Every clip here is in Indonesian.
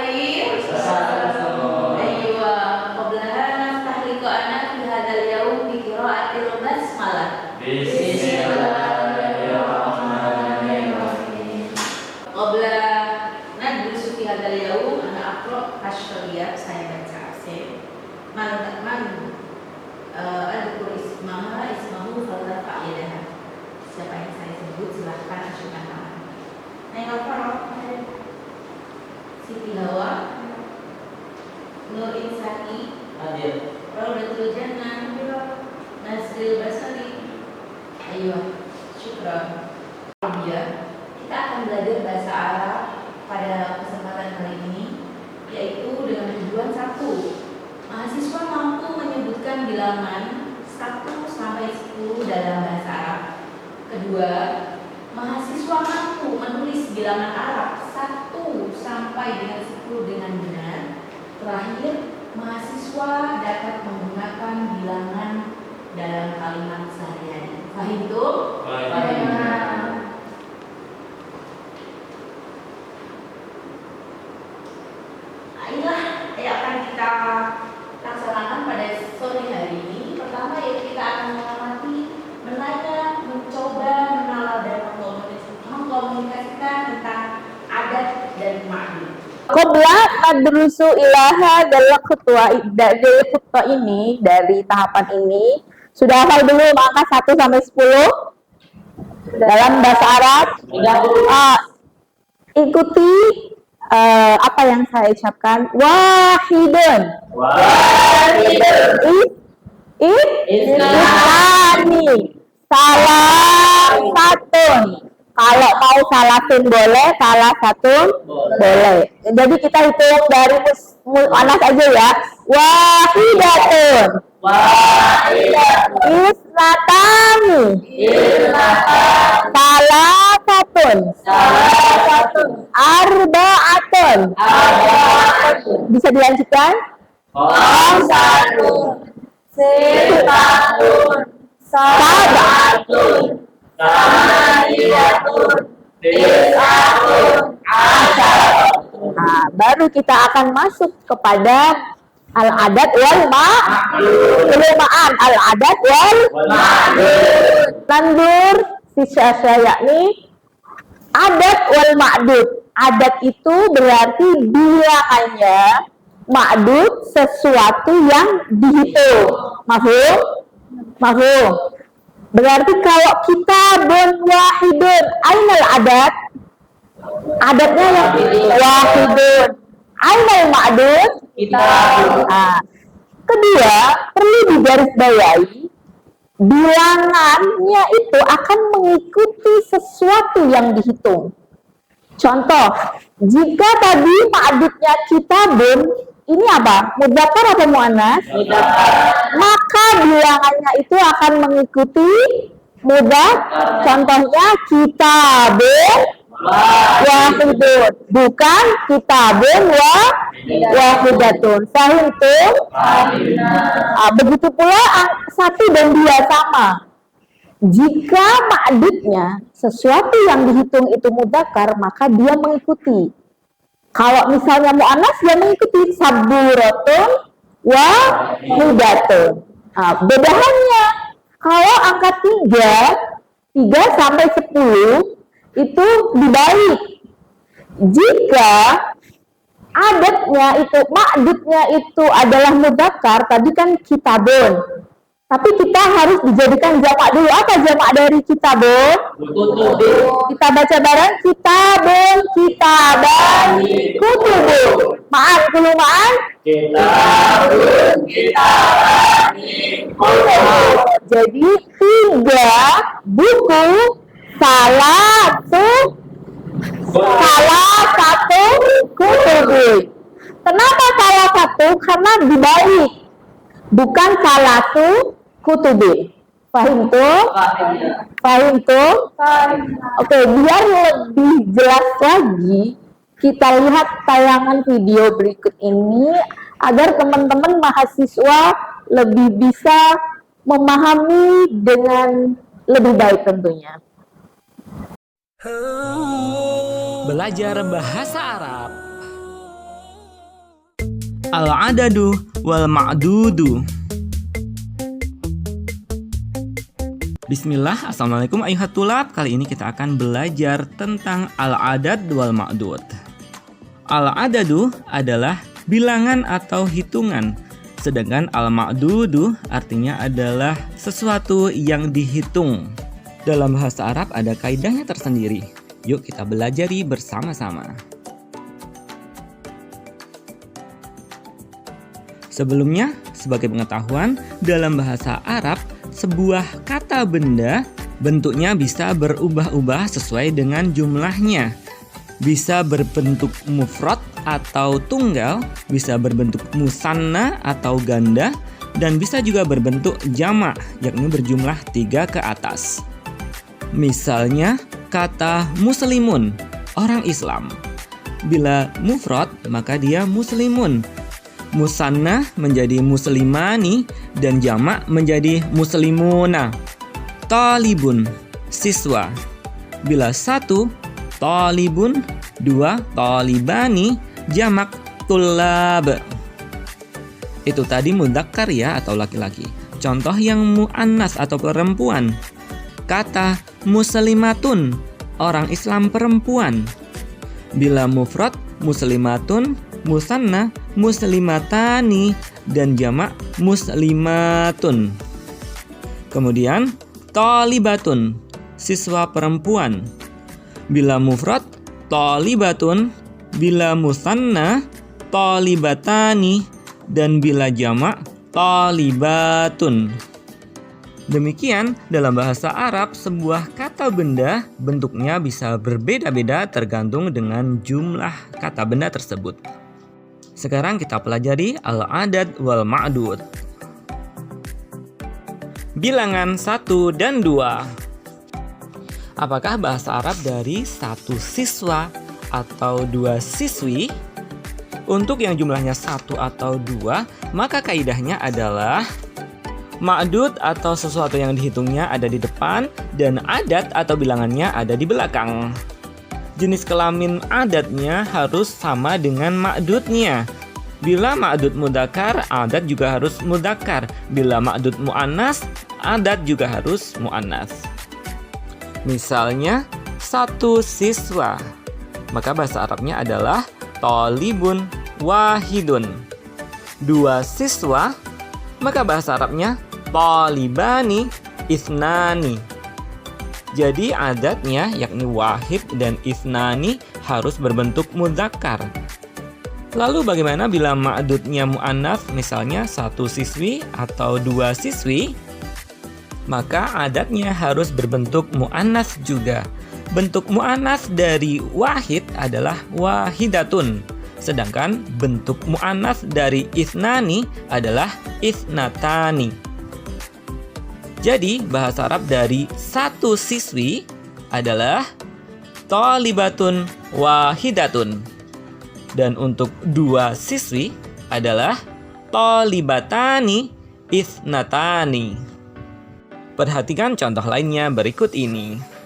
khair. Aywa, qablaha naftah liqa'ana fi hadzal yaum bi qira'atil basmalah. Bismillahirrahmanirrahim. Qabla nadrusu fi hadzal yaum ana aqra asyariyat, saya baca absen. Adkur ismahu fala fa'idah. Siapa yang saya sebut silahkan ajukan nama. Neng Alfaro, Siti Hawa, Nur Insani, Raudatul Jannah, Nasril Basari. Ayo, syukran. Ya, kita akan belajar bahasa Arab pada kesempatan kali ini, yaitu dengan tujuan satu, mahasiswa mampu menyebutkan bilangan 1 sampai 10 dalam bahasa Arab. Kedua, mahasiswa mampu menulis bilangan Arab 1 sampai dengan 10 dengan benar. Terakhir, mahasiswa dapat menggunakan bilangan dalam kalimat sehari-hari. Paham tuh? Inilah yang akan kita laksanakan pada sore hari ini. Pertama ya, kita akan mengamati, menanya, mencoba, menalar dan mengkomunikasikan tentang adat dan ma'lum. Qabla tadrusu ilaha dalam khutbah ini, dari tahapan ini sudah hafal dulu angka 1 sampai 10 dalam bahasa Arab. Ikuti apa yang saya ucapkan. Wahidun. Islami. Salah satun. Kalau mau salasin boleh, salah satu boleh. Jadi kita hitung dari mu'annas aja ya. Wahidatun. Isnatani. Salah satun. Arba'atun. Bisa dilanjutkan? Sab'atun. Nah, baru kita akan masuk kepada al-adat wal ma'lum. Al-adat wal ma'lum. Tandur sisa yakni adat wal ma'dud. Adat itu berarti bilangannya, ma'dud sesuatu yang dihitung. Mafhum? Berarti kalau kitabun wahidun, ainal adat? Adatnya yang wahidun. Ainal ma'dud? Nah, kedua, perlu digarisbawahi, bilangannya itu akan mengikuti sesuatu yang dihitung. Contoh, jika tadi ma'dudnya kitabun, ini apa? Mudzakkar atau mu'annas? Maka bilangannya itu akan mengikuti mudzakkar. Contohnya kitabun wahidun, bukan kitabun wahidatun. Sahih itu? Begitu pula 1 dan 2 sama. Jika ma'dudnya sesuatu yang dihitung itu mudzakkar, maka dia mengikuti. Kalau misalnya mu'annas, dia mengikuti saburatun wahidatun. Bedaannya, kalau angka 3 sampai 10 itu dibalik. Jika ma'dudnya itu adalah mudzakkar, tadi kan kitabun. Tapi kita harus dijadikan jamak dulu. Apa jamak dari kitabun? Kita baca bareng. Kitabun, kitabani, kutubun. Ma'an, ma'an. Kitabun, kitabani, kutubun. Jadi 3 buku, salah satu kutubun. Kenapa salah satu? Karena dibalik. Bukan salah satu kutubin. Paham tuh? Oke, biar lebih jelas lagi, kita lihat tayangan video berikut ini agar teman-teman mahasiswa lebih bisa memahami dengan lebih baik tentunya. Belajar bahasa Arab Al-adadu wal ma'dudu. Bismillah, assalamualaikum ayuhat tulab. Kali ini kita akan belajar tentang al-adad wal ma'dud. Al-adadu adalah bilangan atau hitungan, sedangkan al-ma'dudu artinya adalah sesuatu yang dihitung. Dalam bahasa Arab ada kaidahnya tersendiri. Yuk kita belajari bersama-sama. Sebelumnya, sebagai pengetahuan, dalam bahasa Arab, sebuah kata benda bentuknya bisa berubah-ubah sesuai dengan jumlahnya. Bisa berbentuk mufrad atau tunggal, bisa berbentuk musanna atau ganda, dan bisa juga berbentuk jamak, yakni berjumlah 3 ke atas. Misalnya, kata muslimun, orang Islam. Bila mufrad, maka dia muslimun. Musanna menjadi muslimani dan jamak menjadi muslimuna. Talibun, siswa. Bila 1, talibun, 2, talibani, jamak tulab. Itu tadi mudzakkar ya, atau laki-laki. Contoh yang muannas atau perempuan. Kata muslimatun, orang Islam perempuan. Bila mufrad, muslimatun, musanna, muslimatani, dan jamak muslimatun. Kemudian talibatun, siswa perempuan. Bila mufrad, talibatun. Bila musanna, talibatani. Dan bila jamak, talibatun. Demikian, dalam bahasa Arab, sebuah kata benda bentuknya bisa berbeda-beda tergantung dengan jumlah kata benda tersebut. Sekarang kita pelajari al-adad wal ma'dud. Bilangan 1 dan 2. Apakah bahasa Arab dari 1 siswa atau 2 siswi? Untuk yang jumlahnya 1 atau 2, maka kaidahnya adalah ma'dud atau sesuatu yang dihitungnya ada di depan dan adat atau bilangannya ada di belakang. Jenis kelamin adatnya harus sama dengan ma'dudnya. Bila ma'dud mudzakkar, adat juga harus mudzakkar. Bila ma'dud muannas, adat juga harus muannas. Misalnya 1 siswa, maka bahasa Arabnya adalah talibun wahidun. 2 siswa, maka bahasa Arabnya talibani isnani. Jadi adatnya yakni wahid dan isnani harus berbentuk mudzakkar. Lalu bagaimana bila ma'dudnya muannas, misalnya 1 siswi atau 2 siswi? Maka adatnya harus berbentuk muannas juga. Bentuk muannas dari wahid adalah wahidatun. Sedangkan bentuk muannas dari isnani adalah isnatani. Jadi bahasa Arab dari 1 siswi adalah talibatun wahidatun. Dan untuk 2 siswi adalah talibatani isnatani. Perhatikan contoh lainnya berikut ini.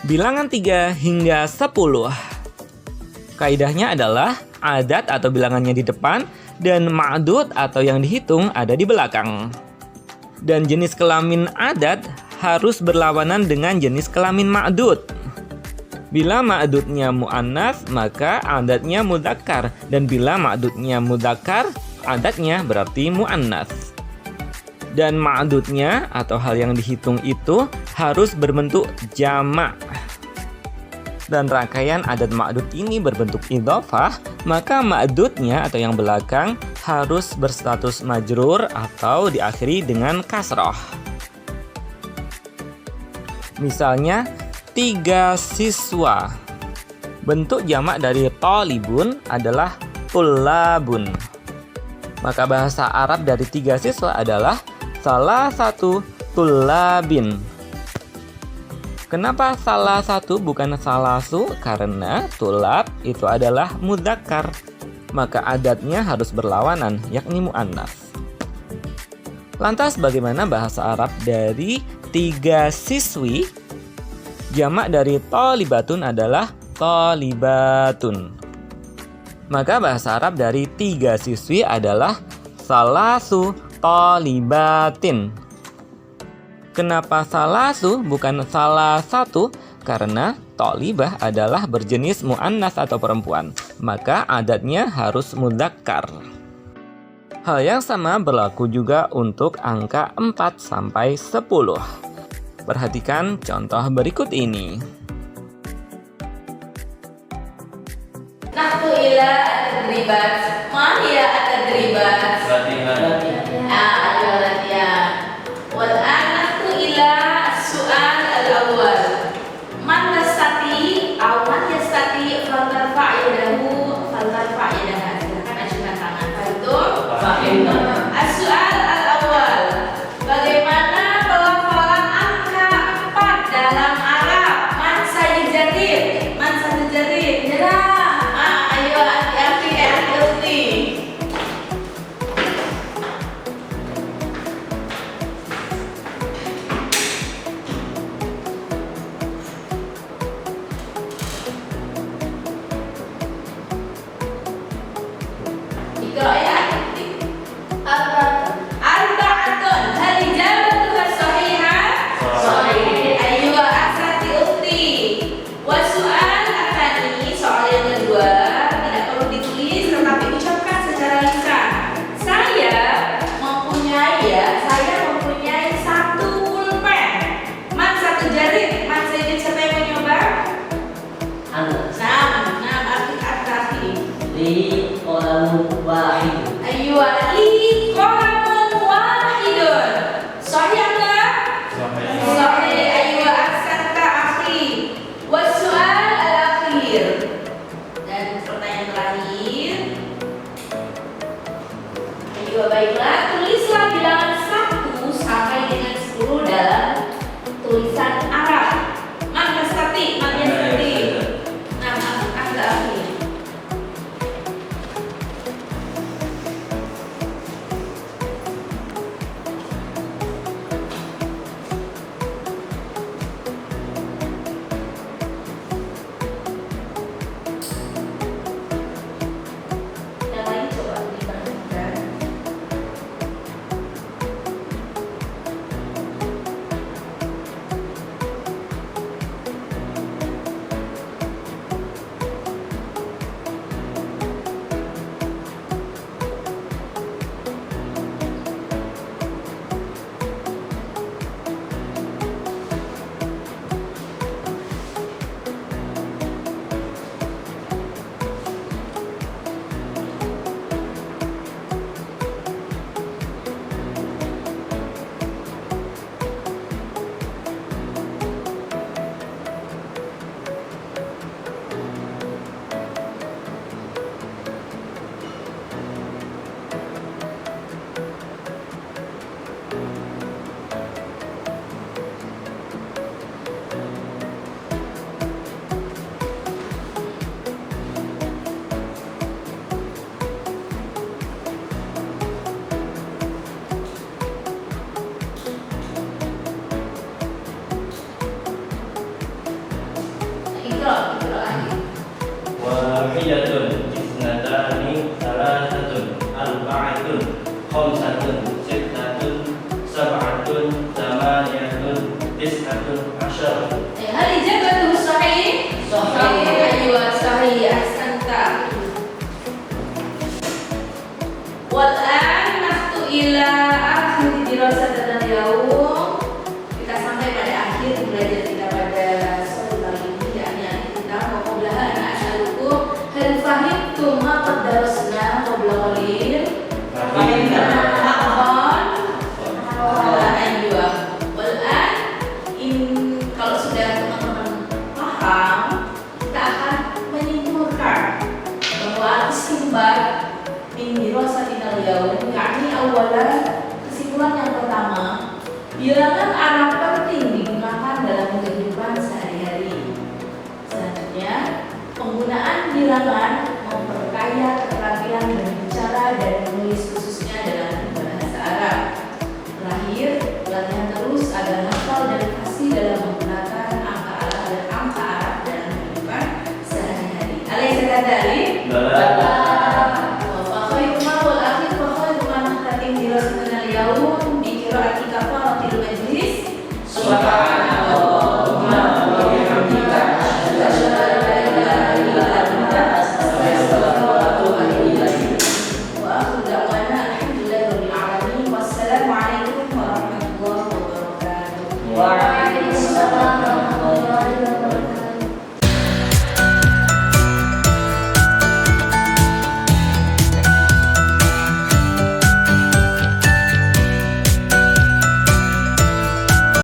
Bilangan 3 hingga 10. Kaidahnya adalah adat atau bilangannya di depan dan ma'dud atau yang dihitung ada di belakang. Dan jenis kelamin adat harus berlawanan dengan jenis kelamin ma'dud. Bila ma'dudnya muannas, maka adatnya mudzakkar, dan bila ma'dudnya mudzakkar, adatnya berarti muannas. Dan ma'dudnya atau hal yang dihitung itu harus berbentuk jamak. Dan rangkaian adat ma'dud ini berbentuk idhofah, maka ma'dudnya atau yang belakang harus berstatus majrur atau diakhiri dengan kasroh. Misalnya 3 siswa. Bentuk jamak dari talibun adalah tullabun. Maka bahasa Arab dari 3 siswa adalah salah satu tullabin. Kenapa salah satu bukan salasu? Karena tulab itu adalah mudzakkar. maka adatnya harus berlawanan, yakni mu'annas. Lantas bagaimana bahasa Arab dari 3 siswi? Jamak dari thalibatun adalah thalibatun. Maka bahasa Arab dari 3 siswi adalah salasu thalibatin. Kenapa salasu bukan salah satu? Karena thalibah adalah berjenis mu'annas atau perempuan, maka adatnya harus mudzakkar. Hal yang sama berlaku juga untuk angka 4 sampai 10. Perhatikan contoh berikut ini. Nahtu ila at-tadribat. Ma hiya at-tadribat? Ayo latihan. Wal an nahtu ila as-su'al al-awwal. Man yastati aw man yastati faltarfa' yadahu faltarfa' yadaha. Silakan ajukan tangan. Fahim. As-su'al al-awwal. Bagaimana pelafalan angka 4 dalam Arab? Man sayyidatin. Man sayyidatin. Nyerah. Ayo hati-hati hati-hati. Ikra ya. Arba'atun. Hal ijabatuha sahihah? Sahih. Ayo asati ukhti. Wa su'al atsani, soal yang kedua tidak perlu ditulis tetapi ucapkan secara lisan. Saya mempunyai 1 pulpen. Man 1 jari. Man saja siapa yang mau nyoba? Nah, arti. Ayo li qalamun wahidun. Sahih enggak? Sahih. Ayo ahsanta akhi. Wasu'al al-akhir. Dan pertanyaan terakhir. Ayo baiklah, tulislah bilangan 1 sampai dengan 10 dalam tulisan Arab. Man yastati. Nah, anda akhi. Yang lain coba diperhatikan. Ikra lagi. Wahidatun, isnatani, salasatun, arba'atun, khamsatun, sittatun, sab'atun, thamaniyatun, tis'atun, asyaratun. Hal ijabatuhu sahih? Sahih. Ayo sahih. Ahsanta. Wal an nahtu ila akhir dirasatina al-yawm. Kita sampai pada akhir belajar kita pada sore kali ini, yakni kita qablaha an as'alukum hal fahimtum ma qad darasna qabla qalil? Fahimna. Ayo. Wal an kalau sudah teman-teman paham, kita akan menyimpulkan bahwa istimbat min dirasatina al-yawm, yakni awalan, kesimpulan yang pertama, bilangan Arab penting digunakan dalam kehidupan sehari-hari. Selanjutnya, penggunaan bilangan